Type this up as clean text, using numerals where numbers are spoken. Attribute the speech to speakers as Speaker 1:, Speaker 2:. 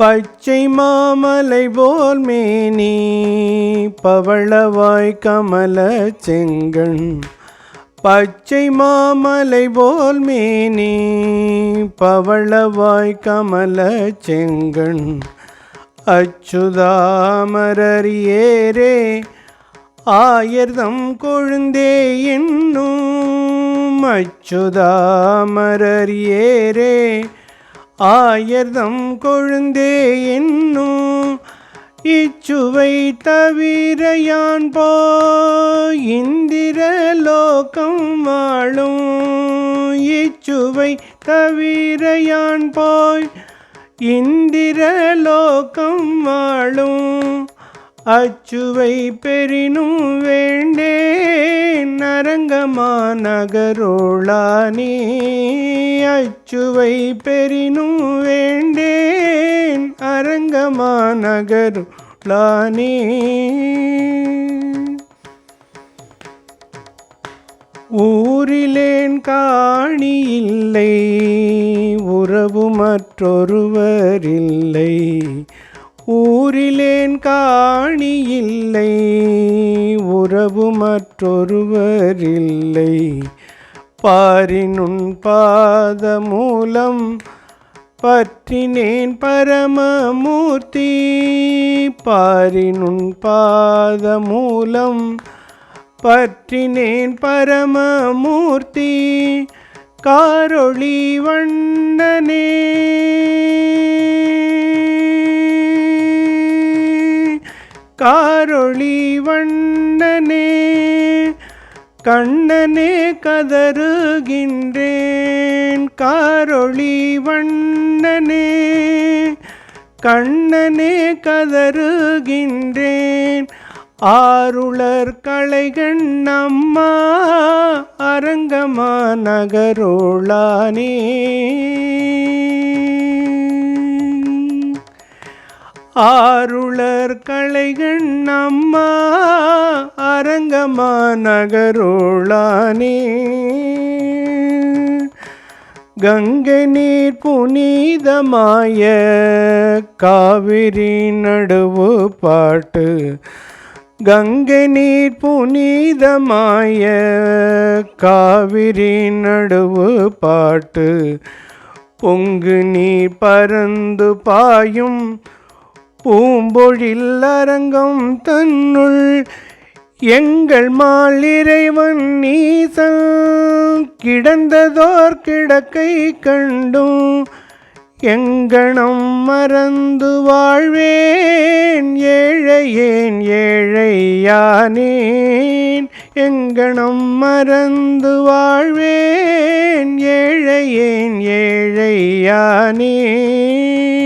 Speaker 1: பச்சை மாமலை போல் மேனி பவளவாய் கமல செங்கண். பச்சை மாமலை போல் மேனி பவளவாய் கமல செங்கண். அச்சுதாமரறியேரே ஆயர்தம் கொழுந்தே என்னும். அச்சுதாமரறியேரே ஆயர்தம் கொழுந்தே என்னும். இச்சுவை தவிர யான் போய் இந்திர லோகம் வாழும். இச்சுவை தவிர யான் போய் இந்திர லோகம் வாழும். அச்சுவை பெரினும் வேண்டேன் அரங்கமா நகரோளானே. அச்சுவை பெரினும் வேண்டேன் அரங்கமா நகரோளானே. ஊரிலேன் காணி இல்லை உறவு மற்றொருவரில்லை. ஊரிலேன் காணி இல்லை உறவு மற்றொருவரில்லை. பாரினுன் பாத மூலம் பற்றினேன் பரமமூர்த்தி. பாரினுன் பாத மூலம் பற்றினேன் பரமமூர்த்தி. காரொளி வண்ணனே காரொளி வண்ணனே கண்ணனே கதறுகின்றேன். காரொளி வண்ணனே கண்ணனே கதறுகின்றேன். ஆருளர் களைகண் அம்மா அரங்கமா நகரோளானே. ஆருளர் களைகண் அம்மா அரங்கமா நகரோளானே. கங்கை நீர் புனிதமாய காவிரி நடுவு பாட்டு. கங்கை நீர் புனிதமாய காவிரி நடுவு பாட்டு. பொங்கு நீர் பரந்து பாயும் பூம்பொழில் அரங்கம் தன்னுள். எங்கள் மால் இறைவன் நீசன் கிடந்ததோர் கிடக்கை கண்டும். எங்கனம் மறந்து வாழ்வேன் ஏழையேன் ஏழையானேன். எங்கனம் மறந்து வாழ்வேன் ஏழையேன் ஏழையானேன்.